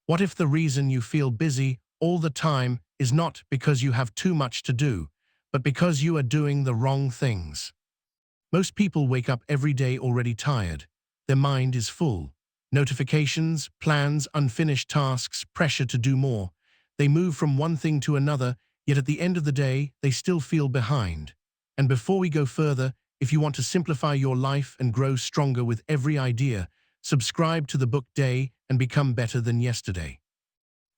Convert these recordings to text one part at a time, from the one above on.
What if the reason you feel busy all the time is not because you have too much to do, but because you are doing the wrong things? Most people wake up every day already tired. Their mind is full. Notifications, plans, unfinished tasks, pressure to do more. They move from one thing to another, yet at the end of the day, they still feel behind. And before we go further, if you want to simplify your life and grow stronger with every idea, subscribe to the book Day and become better than yesterday.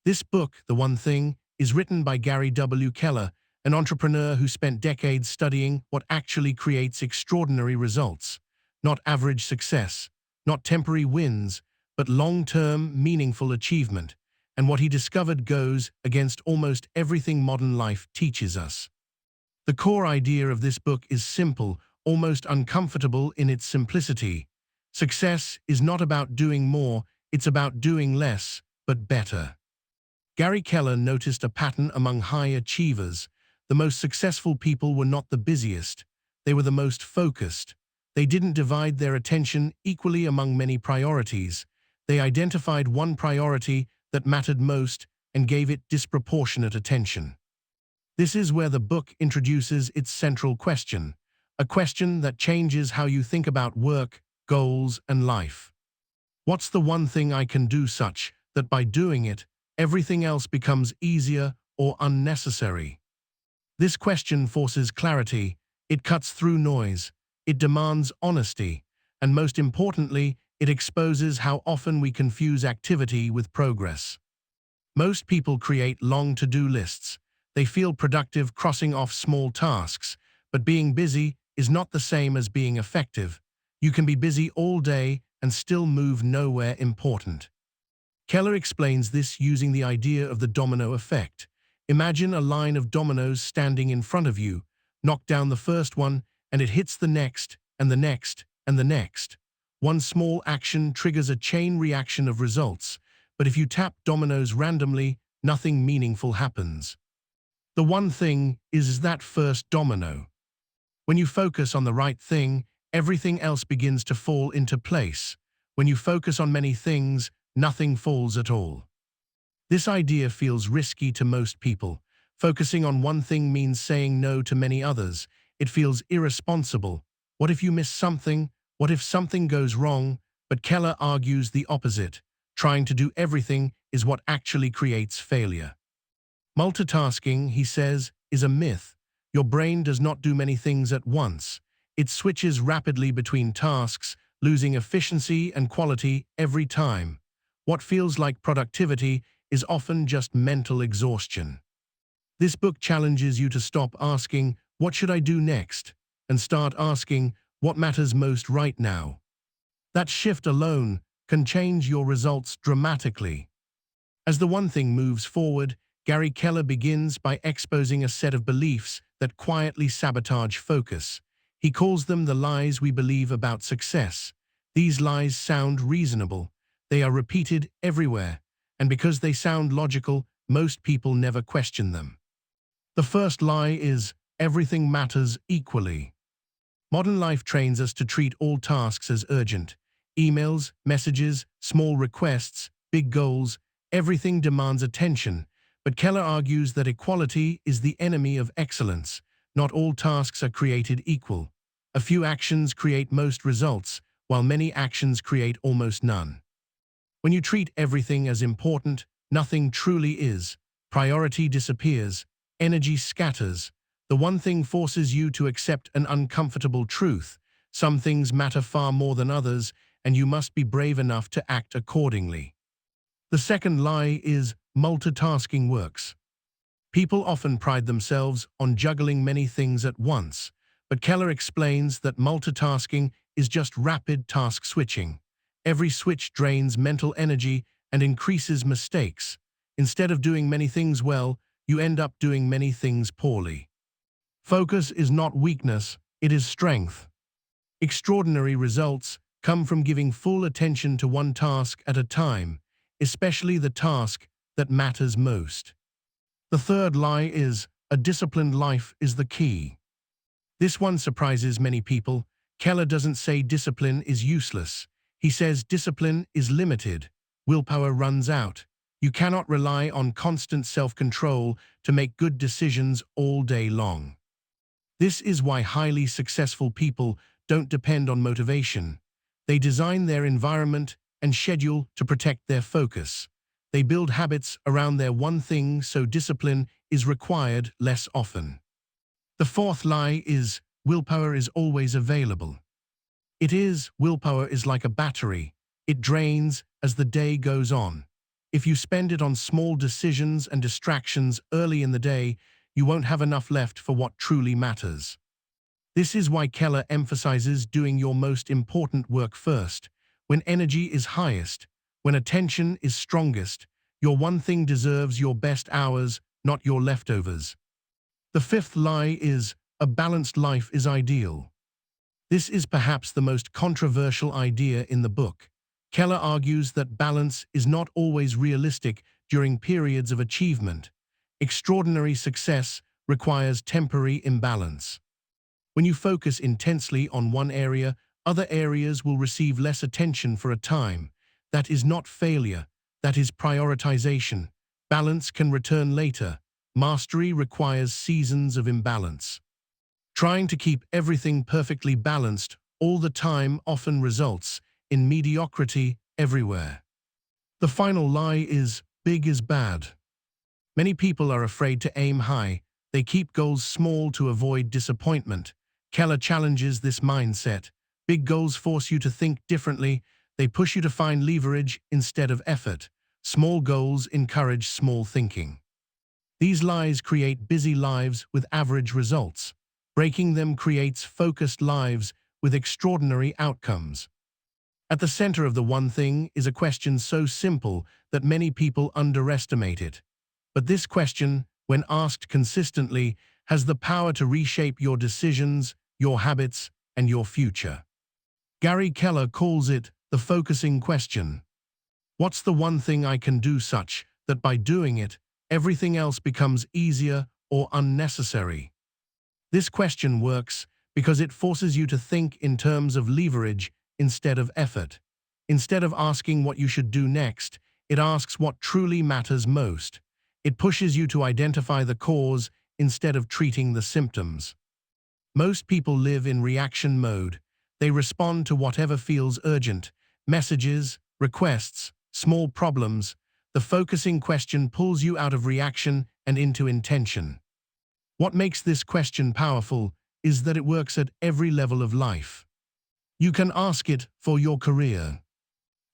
This book, The One Thing, is written by Gary W. Keller, an entrepreneur who spent decades studying what actually creates extraordinary results. Not average success, not temporary wins, but long-term, meaningful achievement. And what he discovered goes against almost everything modern life teaches us. The core idea of this book is simple, almost uncomfortable in its simplicity. Success is not about doing more, it's about doing less, but better. Gary Keller noticed a pattern among high achievers. The most successful people were not the busiest. They were the most focused. They didn't divide their attention equally among many priorities. They identified one priority that mattered most and gave it disproportionate attention. This is where the book introduces its central question, a question that changes how you think about work, goals, and life. What's the one thing I can do such that by doing it, everything else becomes easier or unnecessary? This question forces clarity, it cuts through noise, it demands honesty, and most importantly, it exposes how often we confuse activity with progress. Most people create long to-do lists. They feel productive crossing off small tasks, but being busy is not the same as being effective. You can be busy all day and still move nowhere important. Keller explains this using the idea of the domino effect. Imagine a line of dominoes standing in front of you. Knock down the first one, and it hits the next, and the next, and the next. One small action triggers a chain reaction of results, but if you tap dominoes randomly, nothing meaningful happens. The one thing is that first domino. When you focus on the right thing, everything else begins to fall into place. When you focus on many things, nothing falls at all. This idea feels risky to most people. Focusing on one thing means saying no to many others. It feels irresponsible. What if you miss something? What if something goes wrong? But Keller argues the opposite. Trying to do everything is what actually creates failure. Multitasking, he says, is a myth. Your brain does not do many things at once. It switches rapidly between tasks, losing efficiency and quality every time. What feels like productivity is often just mental exhaustion. This book challenges you to stop asking, "What should I do next?" and start asking, "What matters most right now?" That shift alone can change your results dramatically. As the one thing moves forward, Gary Keller begins by exposing a set of beliefs that quietly sabotage focus. He calls them the lies we believe about success. These lies sound reasonable. They are repeated everywhere, and because they sound logical, most people never question them. The first lie is, everything matters equally. Modern life trains us to treat all tasks as urgent. Emails, messages, small requests, big goals, everything demands attention. But Keller argues that equality is the enemy of excellence. Not all tasks are created equal. A few actions create most results, while many actions create almost none. When you treat everything as important, nothing truly is. Priority disappears, energy scatters. The one thing forces you to accept an uncomfortable truth. Some things matter far more than others, and you must be brave enough to act accordingly. The second lie is, multitasking works. People often pride themselves on juggling many things at once, but Keller explains that multitasking is just rapid task switching. Every switch drains mental energy and increases mistakes. Instead of doing many things well, you end up doing many things poorly. Focus is not weakness, it is strength. Extraordinary results come from giving full attention to one task at a time, especially the task that matters most. The third lie is, a disciplined life is the key. This one surprises many people. Keller doesn't say discipline is useless. He says discipline is limited. Willpower runs out. You cannot rely on constant self-control to make good decisions all day long. This is why highly successful people don't depend on motivation. They design their environment and schedule to protect their focus. They build habits around their one thing so discipline is required less often. The fourth lie is willpower is always available. Willpower is like a battery. It drains as the day goes on. If you spend it on small decisions and distractions early in the day, you won't have enough left for what truly matters. This is why Keller emphasizes doing your most important work first. When energy is highest, when attention is strongest, your one thing deserves your best hours, not your leftovers. The fifth lie is a balanced life is ideal. This is perhaps the most controversial idea in the book. Keller argues that balance is not always realistic during periods of achievement. Extraordinary success requires temporary imbalance. When you focus intensely on one area, other areas will receive less attention for a time. That is not failure, that is prioritization. Balance can return later. Mastery requires seasons of imbalance. Trying to keep everything perfectly balanced all the time often results in mediocrity everywhere. The final lie is big is bad. Many people are afraid to aim high. They keep goals small to avoid disappointment. Keller challenges this mindset. Big goals force you to think differently. They push you to find leverage instead of effort. Small goals encourage small thinking. These lies create busy lives with average results. Breaking them creates focused lives with extraordinary outcomes. At the center of the one thing is a question so simple that many people underestimate it. But this question, when asked consistently, has the power to reshape your decisions, your habits, and your future. Gary Keller calls it the focusing question. What's the one thing I can do such that by doing it, everything else becomes easier or unnecessary? This question works because it forces you to think in terms of leverage instead of effort. Instead of asking what you should do next, it asks what truly matters most. It pushes you to identify the cause instead of treating the symptoms. Most people live in reaction mode. They respond to whatever feels urgent: messages, requests, small problems. The focusing question pulls you out of reaction and into intention. What makes this question powerful is that it works at every level of life. You can ask it for your career.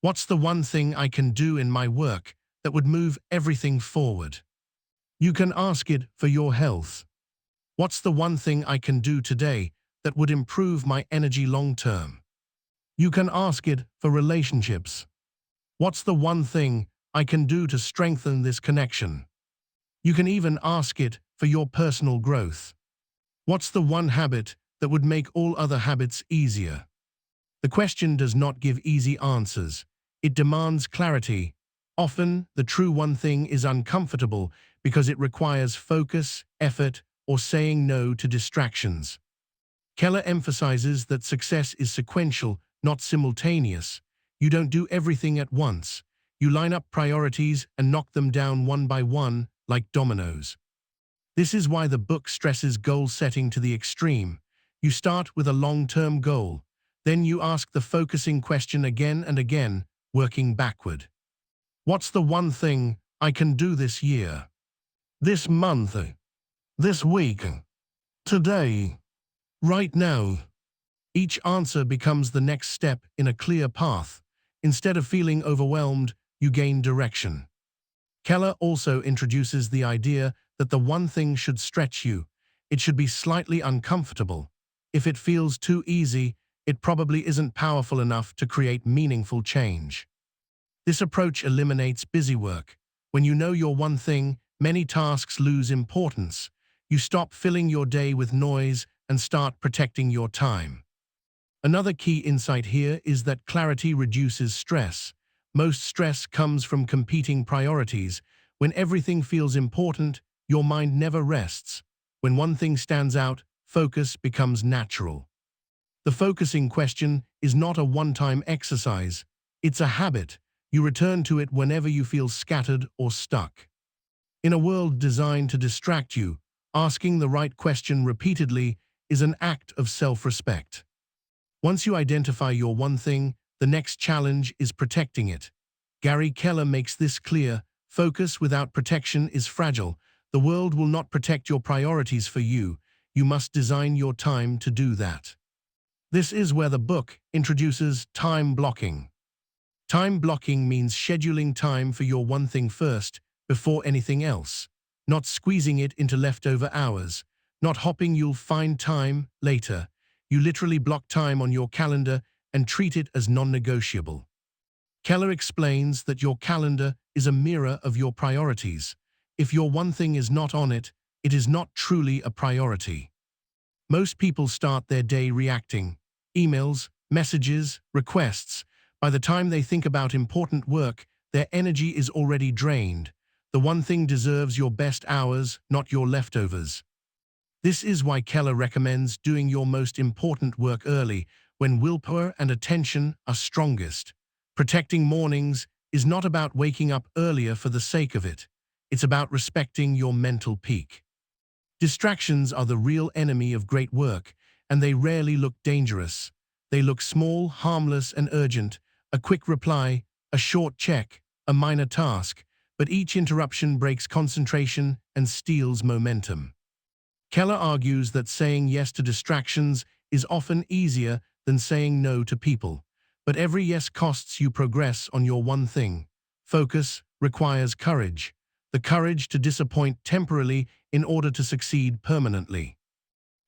What's the one thing I can do in my work that would move everything forward? You can ask it for your health. What's the one thing I can do today that would improve my energy long term? You can ask it for relationships. What's the one thing I can do to strengthen this connection? You can even ask it for your personal growth. What's the one habit that would make all other habits easier? The question does not give easy answers. It demands clarity. Often, the true one thing is uncomfortable because it requires focus, effort, or saying no to distractions. Keller emphasizes that success is sequential, not simultaneous. You don't do everything at once. You line up priorities and knock them down one by one, like dominoes. This is why the book stresses goal setting to the extreme. You start with a long-term goal. Then you ask the focusing question again and again, working backward. What's the one thing I can do this year? This month? This week? Today? Right now? Each answer becomes the next step in a clear path. Instead of feeling overwhelmed, you gain direction. Keller also introduces the idea that the one thing should stretch you. It should be slightly uncomfortable. If it feels too easy, it probably isn't powerful enough to create meaningful change. This approach eliminates busy work. When you know your one thing, many tasks lose importance. You stop filling your day with noise and start protecting your time. Another key insight here is that clarity reduces stress. Most stress comes from competing priorities. When everything feels important, your mind never rests. When one thing stands out, focus becomes natural. The focusing question is not a one-time exercise. It's a habit. You return to it whenever you feel scattered or stuck. In a world designed to distract you, asking the right question repeatedly is an act of self-respect. Once you identify your one thing, the next challenge is protecting it. Gary Keller makes this clear: focus without protection is fragile. The world will not protect your priorities for you. You must design your time to do that. This is where the book introduces time blocking. Time blocking means scheduling time for your one thing first, before anything else. Not squeezing it into leftover hours. Not hoping you'll find time later. You literally block time on your calendar and treat it as non-negotiable. Keller explains that your calendar is a mirror of your priorities. If your one thing is not on it, it is not truly a priority. Most people start their day reacting. Emails, messages, requests. By the time they think about important work, their energy is already drained. The one thing deserves your best hours, not your leftovers. This is why Keller recommends doing your most important work early, when willpower and attention are strongest. Protecting mornings is not about waking up earlier for the sake of it. It's about respecting your mental peak. Distractions are the real enemy of great work, and they rarely look dangerous. They look small, harmless, and urgent: a quick reply, a short check, a minor task, but each interruption breaks concentration and steals momentum. Keller argues that saying yes to distractions is often easier than saying no to people, but every yes costs you progress on your one thing. Focus requires courage, the courage to disappoint temporarily in order to succeed permanently.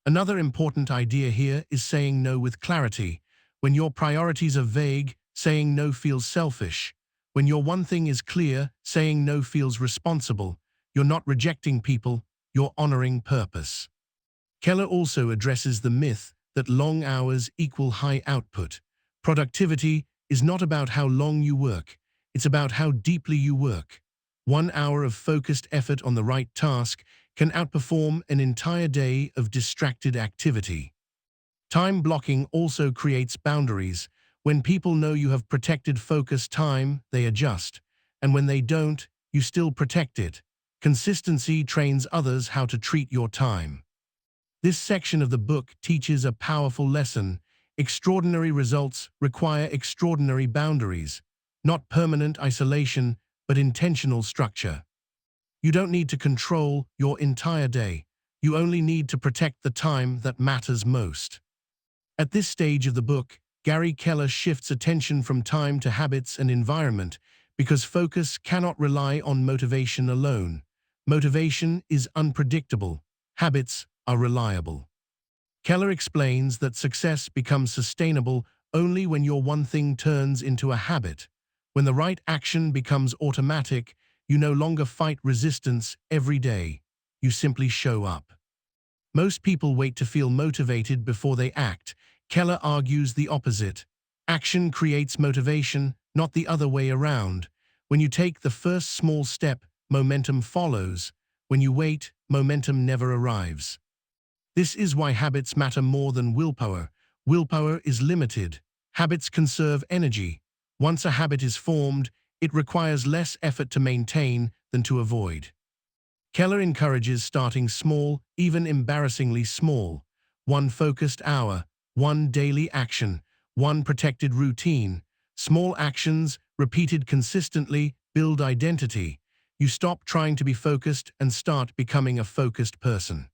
Another important idea here is saying no with clarity. When your priorities are vague, saying no feels selfish. When your one thing is clear, saying no feels responsible. You're not rejecting people, you're honoring purpose. Keller also addresses the myth that long hours equal high output. Productivity is not about how long you work, it's about how deeply you work. 1 hour of focused effort on the right task can outperform an entire day of distracted activity. Time blocking also creates boundaries. When people know you have protected focus time, they adjust. And when they don't, you still protect it. Consistency trains others how to treat your time. This section of the book teaches a powerful lesson. Extraordinary results require extraordinary boundaries. Not permanent isolation, but intentional structure. You don't need to control your entire day. You only need to protect the time that matters most. At this stage of the book, Gary Keller shifts attention from time to habits and environment, because focus cannot rely on motivation alone. Motivation is unpredictable. Habits are reliable. Keller explains that success becomes sustainable only when your one thing turns into a habit. When the right action becomes automatic, you no longer fight resistance every day. You simply show up. Most people wait to feel motivated before they act. Keller argues the opposite. Action creates motivation, not the other way around. When you take the first small step, momentum follows. When you wait, momentum never arrives. This is why habits matter more than willpower. Willpower is limited. Habits conserve energy. Once a habit is formed, it requires less effort to maintain than to avoid. Keller encourages starting small, even embarrassingly small. 1 focused hour, 1 daily action, 1 protected routine. Small actions, repeated consistently, build identity. You stop trying to be focused and start becoming a focused person.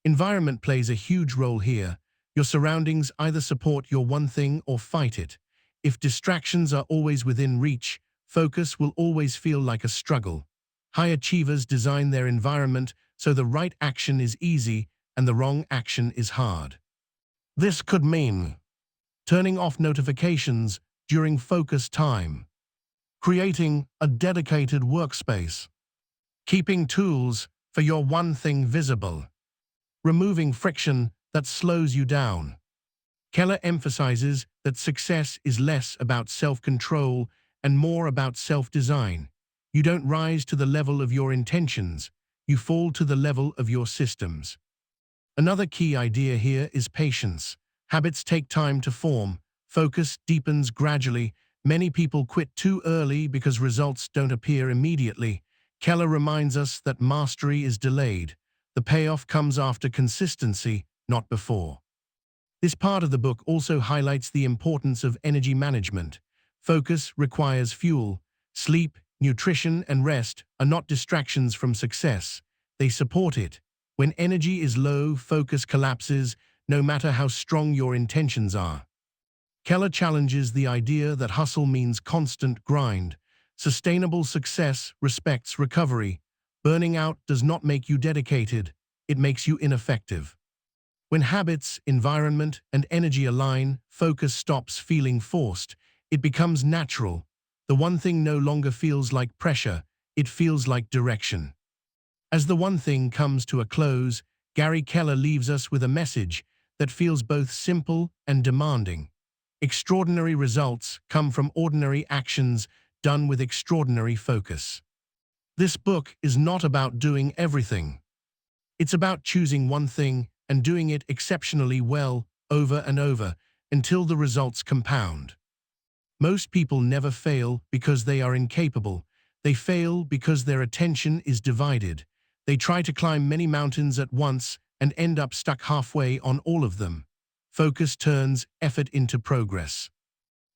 Environment plays a huge role here. Your surroundings either support your one thing or fight it. If distractions are always within reach, focus will always feel like a struggle. High achievers design their environment so the right action is easy and the wrong action is hard. This could mean turning off notifications during focus time, creating a dedicated workspace, keeping tools for your one thing visible, removing friction that slows you down. Keller emphasizes that success is less about self-control and more about self-design. You don't rise to the level of your intentions, you fall to the level of your systems. Another key idea here is patience. Habits take time to form. Focus deepens gradually. Many people quit too early because results don't appear immediately. Keller reminds us that mastery is delayed. The payoff comes after consistency, not before. This part of the book also highlights the importance of energy management. Focus requires fuel. Sleep, nutrition, and rest are not distractions from success. They support it. When energy is low, focus collapses, no matter how strong your intentions are. Keller challenges the idea that hustle means constant grind. Sustainable success respects recovery. Burning out does not make you dedicated, it makes you ineffective. When habits, environment, and energy align, focus stops feeling forced. It becomes natural. The one thing no longer feels like pressure, it feels like direction. As the one thing comes to a close, Gary Keller leaves us with a message that feels both simple and demanding. Extraordinary results come from ordinary actions done with extraordinary focus. This book is not about doing everything. It's about choosing one thing and doing it exceptionally well over and over until the results compound. Most people never fail because they are incapable. They fail because their attention is divided. They try to climb many mountains at once and end up stuck halfway on all of them. Focus turns effort into progress.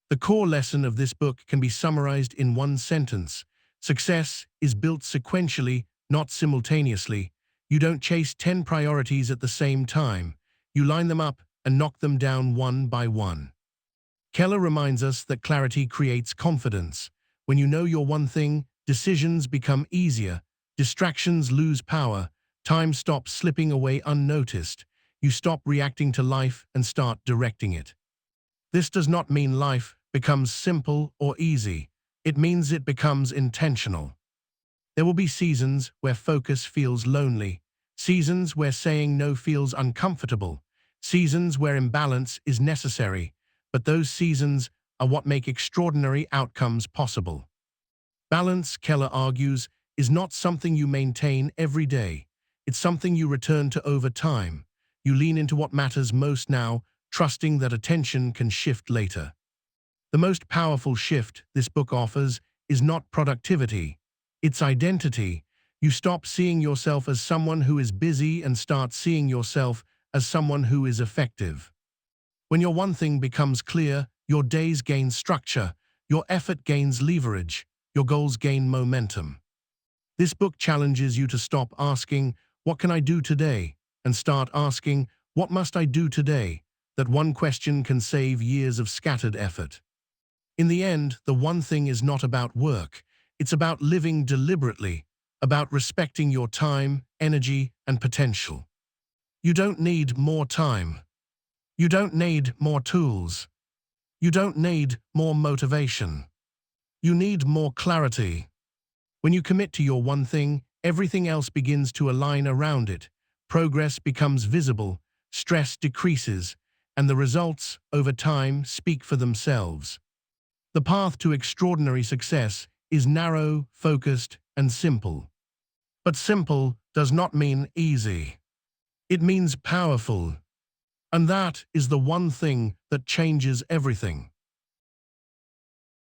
The core lesson of this book can be summarized in one sentence. Success is built sequentially, not simultaneously. You don't chase 10 priorities at the same time. You line them up and knock them down one by one. Keller reminds us that clarity creates confidence. When you know your one thing, decisions become easier, distractions lose power, time stops slipping away unnoticed. You stop reacting to life and start directing it. This does not mean life becomes simple or easy. It means it becomes intentional. There will be seasons where focus feels lonely, seasons where saying no feels uncomfortable, seasons where imbalance is necessary, but those seasons are what make extraordinary outcomes possible. Balance, Keller argues, is not something you maintain every day. It's something you return to over time. You lean into what matters most now, trusting that attention can shift later. The most powerful shift this book offers is not productivity, it's identity. You stop seeing yourself as someone who is busy and start seeing yourself as someone who is effective. When your one thing becomes clear, your days gain structure, your effort gains leverage, your goals gain momentum. This book challenges you to stop asking, "What can I do today?" and start asking, "What must I do today?" That one question can save years of scattered effort. In the end, the one thing is not about work. It's about living deliberately, about respecting your time, energy, and potential. You don't need more time. You don't need more tools. You don't need more motivation. You need more clarity. When you commit to your one thing, everything else begins to align around it. Progress becomes visible, stress decreases, and the results, over time, speak for themselves. The path to extraordinary success is narrow, focused, and simple. But simple does not mean easy. It means powerful. And that is the one thing that changes everything.